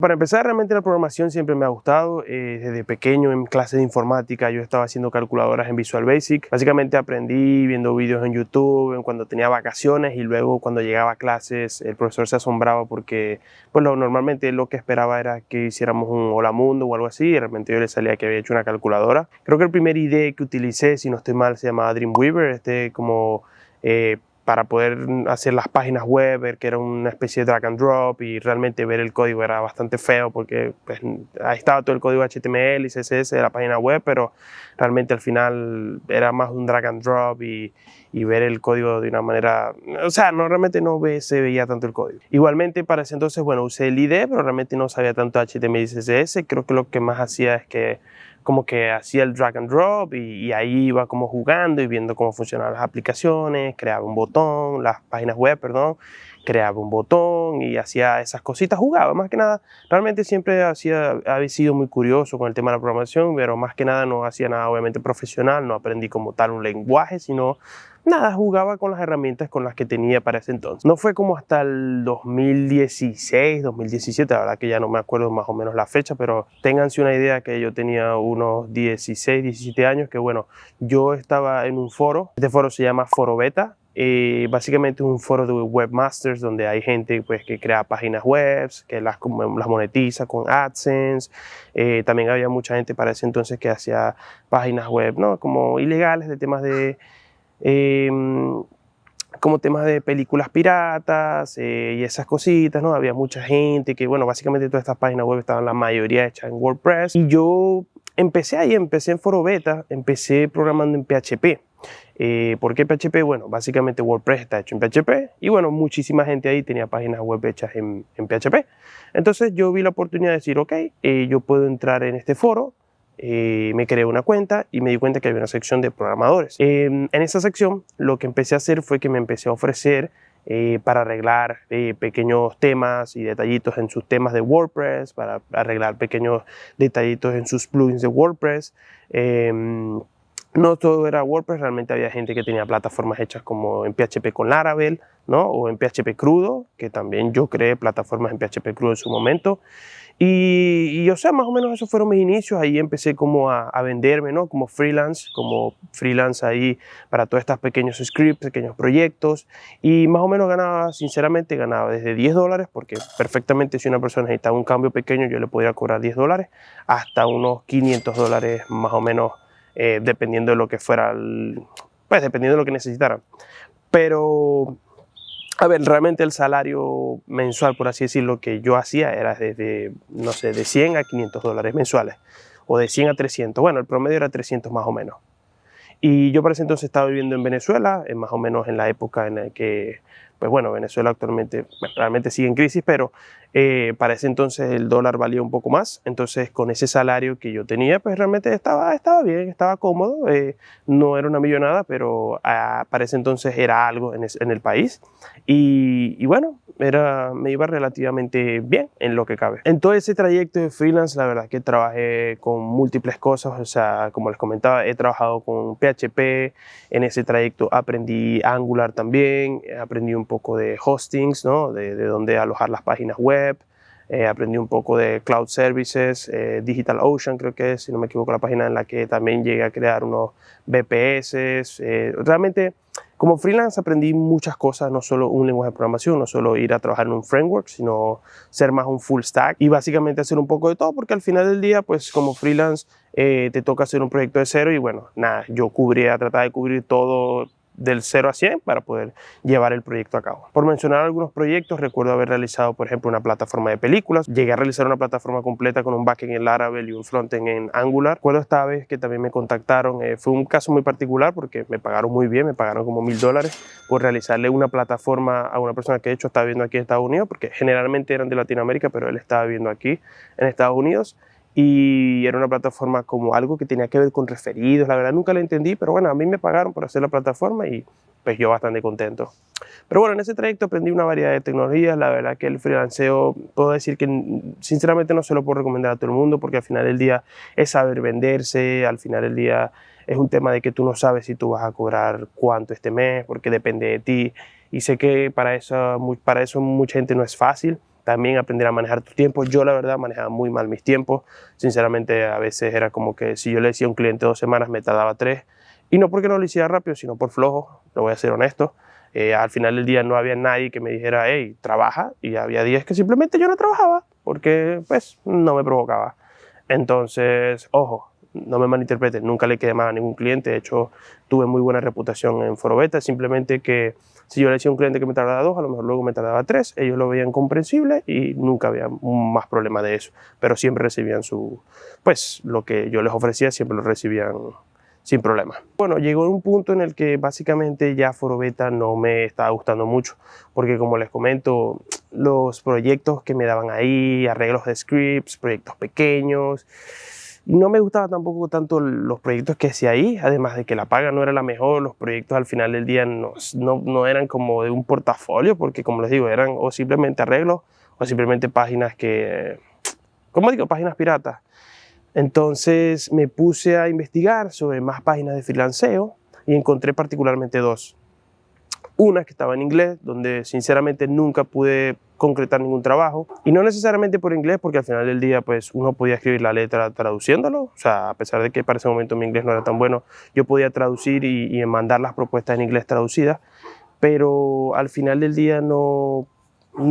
Para empezar, realmente la programación siempre me ha gustado. Desde pequeño en clases de informática yo estaba haciendo calculadoras en Visual Basic. Básicamente aprendí viendo vídeos en YouTube cuando tenía vacaciones, y luego cuando llegaba a clases el profesor se asombraba porque pues normalmente lo que esperaba era que hiciéramos un hola mundo o algo así, y de repente yo le salía que había hecho una calculadora. Creo que el primer IDE que utilicé, si no estoy mal, se llamaba Dreamweaver, para poder hacer las páginas web, ver que era una especie de drag and drop, y realmente ver el código era bastante feo porque pues, ahí estaba todo el código HTML y CSS de la página web, pero realmente al final era más un drag and drop y ver el código de una manera, o sea, realmente no se veía tanto el código. Igualmente para ese entonces, bueno, usé el IDE, pero realmente no sabía tanto HTML y CSS. Creo que lo que más hacía es que como que hacía el drag and drop y ahí iba como jugando y viendo cómo funcionaban las aplicaciones, creaba un botón, las páginas web, perdón, creaba un botón y hacía esas cositas, jugaba más que nada. Realmente siempre había sido muy curioso con el tema de la programación, pero más que nada no hacía nada obviamente profesional, no aprendí como tal un lenguaje, sino nada, jugaba con las herramientas con las que tenía para ese entonces. No fue como hasta el 2016, 2017, la verdad que ya no me acuerdo más o menos la fecha, pero ténganse una idea que yo tenía unos 16, 17 años, que bueno, yo estaba en un foro. Este foro se llama Foro Beta. Básicamente es un foro de webmasters donde hay gente pues, que crea páginas web, que las monetiza con AdSense. También había mucha gente para ese entonces que hacía páginas web, ¿no? Como ilegales, de temas de como temas de películas piratas y esas cositas, ¿no? Había mucha gente que, bueno, básicamente todas estas páginas web estaban la mayoría hechas en WordPress. Y yo empecé en Foro Beta, empecé programando en PHP. ¿Por qué PHP? Bueno, básicamente WordPress está hecho en PHP y bueno, muchísima gente ahí tenía páginas web hechas en PHP. Entonces yo vi la oportunidad de decir, ok, yo puedo entrar en este foro. Me creé una cuenta y me di cuenta que había una sección de programadores. En esa sección lo que empecé a hacer fue que me empecé a ofrecer para arreglar pequeños temas y detallitos en sus temas de WordPress, para arreglar pequeños detallitos en sus plugins de WordPress. No todo era WordPress, realmente había gente que tenía plataformas hechas como en PHP con Laravel, ¿no? O en PHP crudo, que también yo creé plataformas en PHP crudo en su momento. O sea, más o menos esos fueron mis inicios. Ahí empecé como a venderme, ¿no? Como freelance ahí para todos estos pequeños scripts, pequeños proyectos. Y más o menos ganaba, sinceramente, ganaba desde $10, porque perfectamente si una persona necesitaba un cambio pequeño, yo le podía cobrar $10, hasta unos $500 más o menos, dependiendo de lo que fuera, pues dependiendo de lo que necesitaran. Pero a ver, realmente el salario mensual, por así decirlo, que yo hacía era desde, no sé, de 100 a $500 mensuales, o de 100 a 300. Bueno, el promedio era 300 más o menos. Y yo para ese entonces estaba viviendo en Venezuela, más o menos en la época en la que, pues bueno, Venezuela actualmente realmente sigue en crisis, pero para ese entonces el dólar valía un poco más. Entonces con ese salario que yo tenía, pues realmente estaba bien, estaba cómodo. No era una millonada, pero para ese entonces era algo en el país. Bueno, me iba relativamente bien en lo que cabe. En todo ese trayecto de freelance, la verdad que trabajé con múltiples cosas. O sea, como les comentaba, he trabajado con PHP. En ese trayecto aprendí Angular también, aprendí un poco de hostings, ¿no? De dónde alojar las páginas web. Aprendí un poco de Cloud Services, DigitalOcean creo que es, si no me equivoco, la página en la que también llegué a crear unos VPS. Realmente como freelance aprendí muchas cosas, no solo un lenguaje de programación, no solo ir a trabajar en un framework, sino ser más un full stack y básicamente hacer un poco de todo, porque al final del día, pues como freelance te toca hacer un proyecto de cero y bueno, nada, yo trataba de cubrir todo del 0 a 100 para poder llevar el proyecto a cabo. Por mencionar algunos proyectos, recuerdo haber realizado, por ejemplo, una plataforma de películas. Llegué a realizar una plataforma completa con un backend en Laravel y un frontend en Angular. Recuerdo esta vez que también me contactaron, fue un caso muy particular porque me pagaron muy bien, me pagaron como $1000 por realizarle una plataforma a una persona que de hecho estaba viviendo aquí en Estados Unidos, porque generalmente eran de Latinoamérica, pero él estaba viviendo aquí en Estados Unidos. Y era una plataforma como algo que tenía que ver con referidos. La verdad nunca la entendí, pero bueno, a mí me pagaron por hacer la plataforma y pues yo bastante contento. Pero bueno, en ese trayecto aprendí una variedad de tecnologías. La verdad que el freelanceo, puedo decir que sinceramente no se lo puedo recomendar a todo el mundo, porque al final del día es saber venderse. Al final del día es un tema de que tú no sabes si tú vas a cobrar cuánto este mes, porque depende de ti. Y sé que para eso mucha gente no es fácil. también aprender a manejar tu tiempo. Yo la verdad manejaba muy mal mis tiempos, sinceramente a veces era como que si yo le decía a un cliente 2 semanas me tardaba 3, y no porque no lo hiciera rápido, sino por flojo, lo voy a ser honesto. Al final del día no había nadie que me dijera, hey, trabaja, y había días que simplemente yo no trabajaba porque pues no me provocaba. Entonces, ojo, no me malinterpreten, nunca le quedé mal a ningún cliente. De hecho, tuve muy buena reputación en Forobeta, simplemente que si yo le decía a un cliente que me tardaba 2, a lo mejor luego me tardaba 3, ellos lo veían comprensible y nunca había más problema de eso, pero siempre recibían pues lo que yo les ofrecía, siempre lo recibían sin problema. Bueno, llegó un punto en el que básicamente ya Forobeta no me estaba gustando mucho, porque como les comento, los proyectos que me daban ahí, arreglos de scripts, proyectos pequeños, no me gustaba tampoco tanto los proyectos que hacía ahí, además de que la paga no era la mejor, los proyectos al final del día no eran como de un portafolio, porque como les digo, eran o simplemente arreglos o simplemente páginas que, como digo, páginas piratas. Entonces me puse a investigar sobre más páginas de freelanceo y encontré particularmente 2. Una que estaba en inglés, donde sinceramente nunca pude concretar ningún trabajo, y no necesariamente por inglés, porque al final del día pues uno podía escribir la letra traduciéndolo, o sea, a pesar de que para ese momento mi inglés no era tan bueno, yo podía traducir y mandar las propuestas en inglés traducidas, pero al final del día no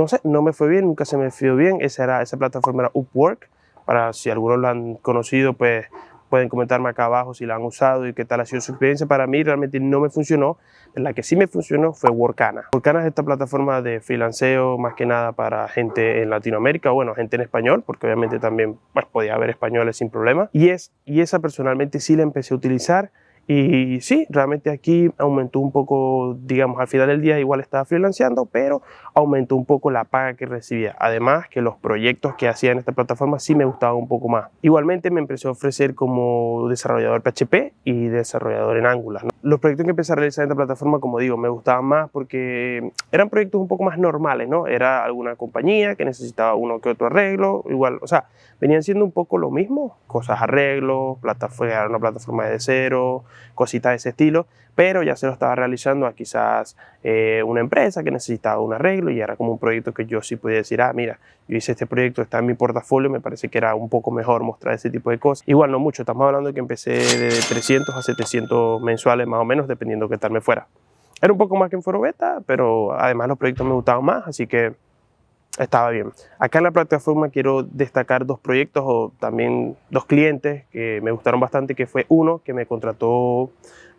sé, no me fue bien, nunca se me fue bien. Esa plataforma era Upwork. Para si algunos la han conocido, pues pueden comentarme acá abajo si la han usado y qué tal ha sido su experiencia. Para mí realmente no me funcionó. La que sí me funcionó fue Workana. Workana es esta plataforma de freelanceo más que nada para gente en Latinoamérica, bueno, gente en español, porque obviamente también pues, podía haber españoles sin problema. Y esa personalmente sí la empecé a utilizar. Y sí, realmente aquí aumentó un poco, digamos, al final del día igual estaba freelanceando, pero aumentó un poco la paga que recibía. Además que los proyectos que hacía en esta plataforma sí me gustaban un poco más. Igualmente me empezó a ofrecer como desarrollador PHP y desarrollador en Angular, ¿no? Los proyectos que empecé a realizar en esta plataforma, como digo, me gustaban más porque eran proyectos un poco más normales, ¿no? Era alguna compañía que necesitaba uno que otro arreglo, igual, o sea, venían siendo un poco lo mismo, cosas, arreglos, una plataforma de cero, cositas de ese estilo, pero ya se lo estaba realizando a quizás una empresa que necesitaba un arreglo y era como un proyecto que yo sí podía decir, ah, mira, yo hice este proyecto, está en mi portafolio, me parece que era un poco mejor mostrar ese tipo de cosas. Igual no mucho, estamos hablando de que empecé de 300 a 700 mensuales más o menos, dependiendo qué tal me fuera. Era un poco más que en Forobeta, pero además los proyectos me gustaban más, así que estaba bien. Acá en la plataforma quiero destacar 2 proyectos o también 2 clientes que me gustaron bastante, que fue uno que me contrató,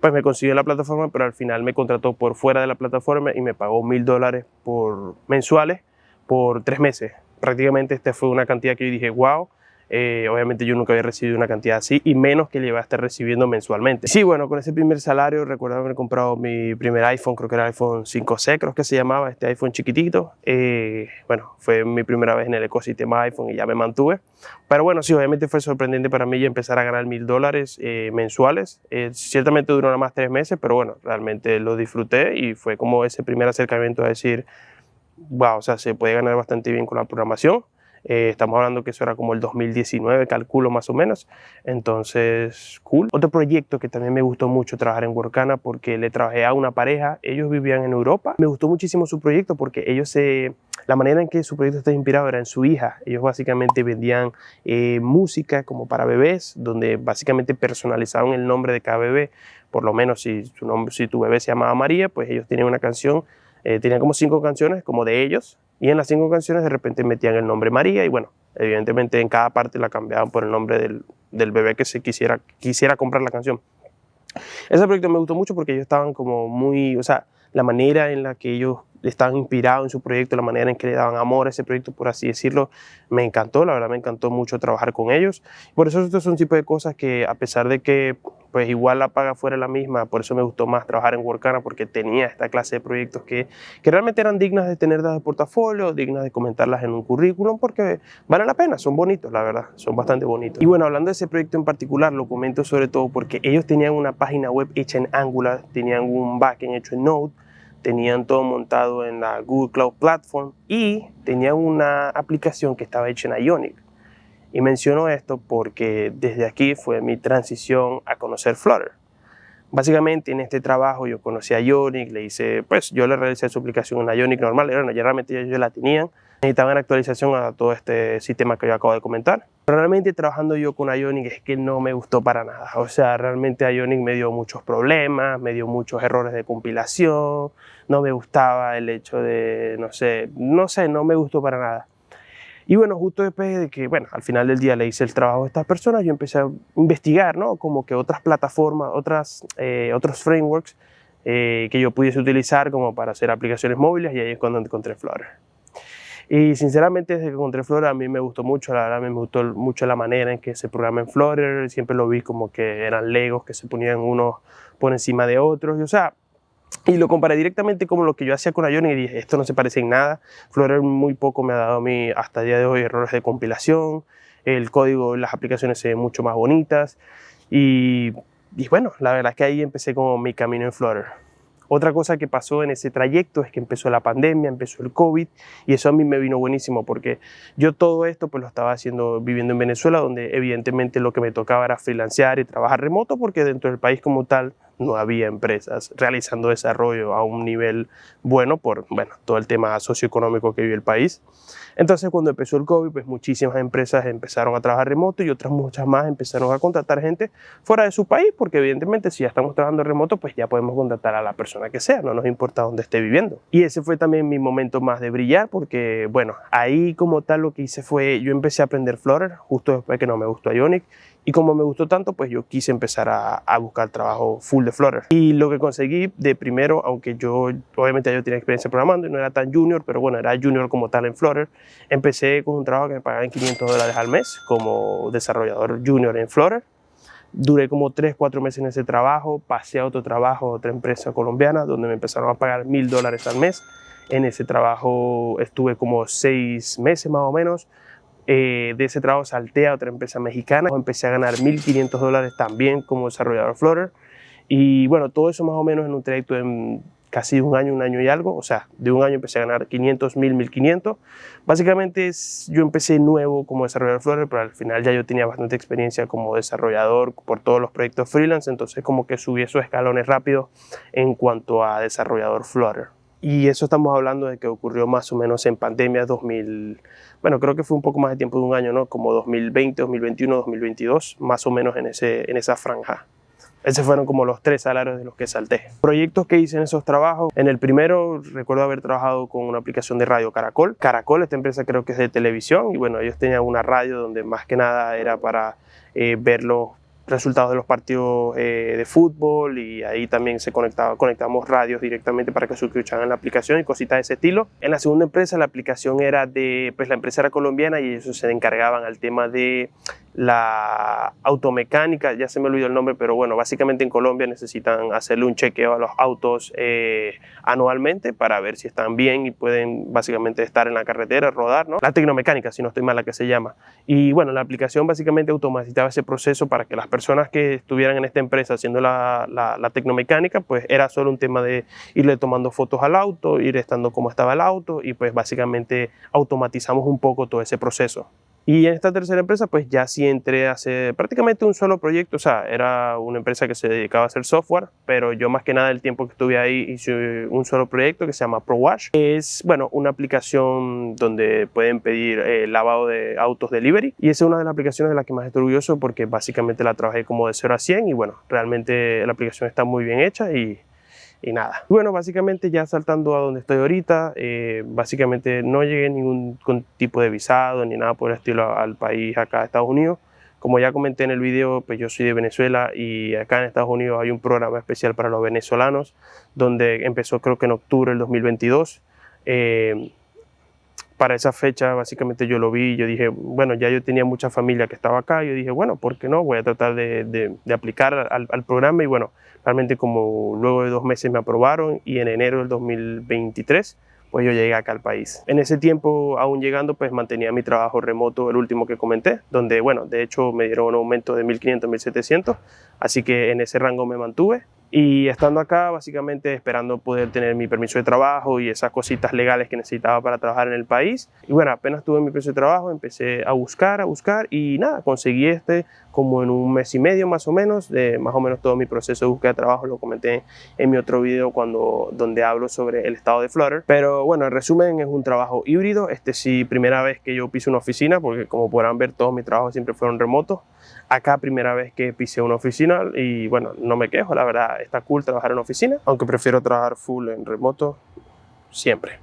pues me consiguió en la plataforma, pero al final me contrató por fuera de la plataforma y me pagó $1000 mensuales por 3 meses. Prácticamente esta fue una cantidad que yo dije, wow. Obviamente yo nunca había recibido una cantidad así y menos que le iba a estar recibiendo mensualmente. Sí, bueno, con ese primer salario recuerdo haber comprado mi primer iPhone, creo que era el iPhone 5C, creo que se llamaba, este iPhone chiquitito. Bueno, fue mi primera vez en el ecosistema iPhone y ya me mantuve. Pero bueno, sí, obviamente fue sorprendente para mí empezar a ganar $1000 mensuales. Ciertamente duró nada más 3 meses, pero bueno, realmente lo disfruté y fue como ese primer acercamiento a decir, wow, o sea, se puede ganar bastante bien con la programación. Estamos hablando que eso era como el 2019, calculo más o menos. Entonces, cool. Otro proyecto que también me gustó mucho trabajar en Workana porque le trabajé a una pareja, ellos vivían en Europa. Me gustó muchísimo su proyecto porque la manera en que su proyecto está inspirado era en su hija. Ellos básicamente vendían música como para bebés, donde básicamente personalizaban el nombre de cada bebé. Por lo menos si tu bebé se llamaba María, pues ellos tienen una canción, tenían como 5 canciones como de ellos, y en las 5 canciones de repente metían el nombre María y bueno, evidentemente en cada parte la cambiaban por el nombre del bebé que se quisiera comprar la canción. Ese proyecto me gustó mucho porque ellos estaban como muy, o sea, la manera en la que ellos estaban inspirados en su proyecto, la manera en que le daban amor a ese proyecto, por así decirlo, me encantó, la verdad me encantó mucho trabajar con ellos. Por eso estos son un tipo de cosas que a pesar de que pues igual la paga fuera la misma, por eso me gustó más trabajar en Workana porque tenía esta clase de proyectos que realmente eran dignas de tenerlas de portafolio, dignas de comentarlas en un currículum porque valen la pena, son bonitos, la verdad, son bastante bonitos. Y bueno, hablando de ese proyecto en particular, lo comento sobre todo porque ellos tenían una página web hecha en Angular, tenían un backend hecho en Node, tenían todo montado en la Google Cloud Platform y tenían una aplicación que estaba hecha en Ionic. Y menciono esto porque desde aquí fue mi transición a conocer Flutter. Básicamente en este trabajo yo conocí a Ionic, yo le realicé su aplicación en Ionic normal, ya realmente ellos la tenían, necesitaban actualización a todo este sistema que yo acabo de comentar. Pero realmente trabajando yo con Ionic es que no me gustó para nada. O sea, realmente Ionic me dio muchos problemas, me dio muchos errores de compilación, no me gustaba el hecho de, no me gustó para nada. Y bueno, justo después de que, bueno, al final del día le hice el trabajo a estas personas, yo empecé a investigar, ¿no? Como que otras plataformas, otros frameworks que yo pudiese utilizar como para hacer aplicaciones móviles, y ahí es cuando encontré Flutter. Y sinceramente desde que encontré Flutter a mí me gustó mucho, la verdad me gustó mucho la manera en que se programa en Flutter, siempre lo vi como que eran legos que se ponían unos por encima de otros, y lo comparé directamente con lo que yo hacía con Ionic y dije, esto no se parece en nada. Flutter muy poco me ha dado a mí hasta el día de hoy errores de compilación, el código, las aplicaciones se ven mucho más bonitas y bueno, la verdad es que ahí empecé como mi camino en Flutter. Otra cosa que pasó en ese trayecto es que empezó la pandemia, empezó el COVID y eso a mí me vino buenísimo porque yo todo esto pues lo estaba haciendo viviendo en Venezuela, donde evidentemente lo que me tocaba era freelancear y trabajar remoto porque dentro del país como tal no había empresas realizando desarrollo a un nivel bueno por todo el tema socioeconómico que vive el país. Entonces cuando empezó el COVID pues muchísimas empresas empezaron a trabajar remoto y otras muchas más empezaron a contratar gente fuera de su país porque evidentemente si ya estamos trabajando remoto pues ya podemos contratar a la persona que sea, no nos importa dónde esté viviendo. Y ese fue también mi momento más de brillar porque bueno, ahí como tal lo que hice fue yo empecé a aprender Flutter justo después que no me gustó Ionic. Y como me gustó tanto, pues yo quise empezar a buscar trabajo full de Flutter. Y lo que conseguí de primero, aunque yo obviamente yo tenía experiencia programando y no era tan junior, pero bueno, era junior como tal en Flutter, empecé con un trabajo que me pagaban $500 al mes como desarrollador junior en Flutter. Duré como 3-4 meses en ese trabajo, pasé a otro trabajo, a otra empresa colombiana, donde me empezaron a pagar $1000 al mes. En ese trabajo estuve como 6 meses más o menos. De ese trabajo salté a otra empresa mexicana, empecé a ganar $1500 también como desarrollador Flutter y bueno, todo eso más o menos en un trayecto de casi un año y algo, o sea, de un año empecé a ganar 500, 1500. Básicamente yo empecé nuevo como desarrollador Flutter, pero al final ya yo tenía bastante experiencia como desarrollador por todos los proyectos freelance, entonces como que subí esos escalones rápido en cuanto a desarrollador Flutter. Y eso estamos hablando de que ocurrió más o menos en pandemia 2000, bueno, creo que fue un poco más de tiempo de un año, ¿no? Como 2020, 2021, 2022, más o menos en esa franja. Esos fueron como los 3 salarios de los que salté. Proyectos que hice en esos trabajos. En el primero recuerdo haber trabajado con una aplicación de radio Caracol. Caracol, esta empresa creo que es de televisión y bueno, ellos tenían una radio donde más que nada era para ver los resultados de los partidos de fútbol y ahí también conectamos radios directamente para que se escucharan en la aplicación y cositas de ese estilo. En la segunda empresa la aplicación era la empresa era colombiana y ellos se encargaban al tema de la automecánica, ya se me olvidó el nombre, pero bueno, básicamente en Colombia necesitan hacerle un chequeo a los autos anualmente para ver si están bien y pueden básicamente estar en la carretera, rodar, ¿no? La tecnomecánica, si no estoy mal, la que se llama. Y bueno, la aplicación básicamente automatizaba ese proceso para que las personas que estuvieran en esta empresa haciendo la tecnomecánica, pues era solo un tema de irle tomando fotos al auto, ir estando cómo estaba el auto y pues básicamente automatizamos un poco todo ese proceso. Y en esta tercera empresa pues ya sí entré a hacer prácticamente un solo proyecto, o sea, era una empresa que se dedicaba a hacer software, pero yo más que nada el tiempo que estuve ahí hice un solo proyecto que se llama ProWash. Es, bueno, una aplicación donde pueden pedir lavado de autos delivery y esa es una de las aplicaciones de las que más estoy orgulloso porque básicamente la trabajé como de 0 a 100 y bueno, realmente la aplicación está muy bien hecha y nada. Bueno, básicamente ya saltando a donde estoy ahorita, básicamente no llegué a ningún tipo de visado ni nada por el estilo al país acá a Estados Unidos. Como ya comenté en el video, pues yo soy de Venezuela y acá en Estados Unidos hay un programa especial para los venezolanos donde empezó creo que en octubre del 2022. Para esa fecha básicamente yo lo vi y yo dije, bueno, ya yo tenía mucha familia que estaba acá, yo dije, bueno, ¿por qué no? Voy a tratar de aplicar al programa y bueno, realmente como luego de 2 meses me aprobaron y en enero del 2023 pues yo llegué acá al país. En ese tiempo, aún llegando, pues mantenía mi trabajo remoto, el último que comenté, donde, bueno, de hecho me dieron un aumento de 1500, 1700, así que en ese rango me mantuve. Y estando acá, básicamente esperando poder tener mi permiso de trabajo y esas cositas legales que necesitaba para trabajar en el país. Y bueno, apenas tuve mi permiso de trabajo, empecé a buscar y nada, conseguí como en un mes y medio más o menos. Más o menos todo mi proceso de búsqueda de trabajo lo comenté en mi otro video donde hablo sobre el estado de Flutter. Pero bueno, en resumen, es un trabajo híbrido. Sí, primera vez que yo piso una oficina, porque como podrán ver, todos mis trabajos siempre fueron remotos. Acá primera vez que pisé una oficina y bueno, no me quejo, la verdad está cool trabajar en oficina, aunque prefiero trabajar full en remoto siempre.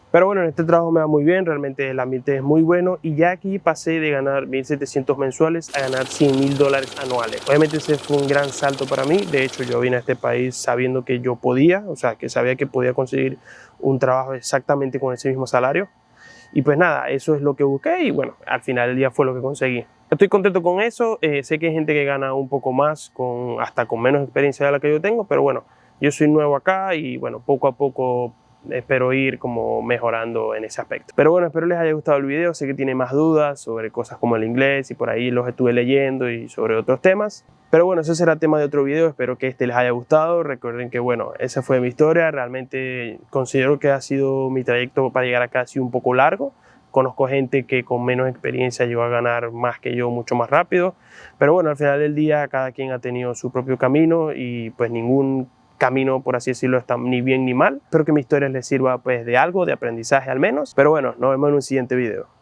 Pero bueno, en este trabajo me va muy bien, realmente el ambiente es muy bueno y ya aquí pasé de ganar 1.700 mensuales a ganar $100.000 anuales. Obviamente ese fue un gran salto para mí. De hecho, yo vine a este país sabiendo que yo podía, o sea, que sabía que podía conseguir un trabajo exactamente con ese mismo salario. Y pues nada, eso es lo que busqué y bueno, al final del día fue lo que conseguí. Estoy contento con eso. Sé que hay gente que gana un poco más, hasta con menos experiencia de la que yo tengo, pero bueno, yo soy nuevo acá y bueno, poco a poco espero ir como mejorando en ese aspecto. Pero bueno, espero les haya gustado el video. Sé que tiene más dudas sobre cosas como el inglés y por ahí los estuve leyendo y sobre otros temas. Pero bueno, ese será tema de otro video. Espero que les haya gustado. Recuerden que bueno, esa fue mi historia. Realmente considero que ha sido mi trayecto para llegar acá ha sido un poco largo. Conozco gente que con menos experiencia llegó a ganar más que yo mucho más rápido. Pero bueno, al final del día cada quien ha tenido su propio camino y pues ningún camino, por así decirlo, está ni bien ni mal. Espero que mi historia les sirva pues de algo, de aprendizaje al menos. Pero bueno, nos vemos en un siguiente video.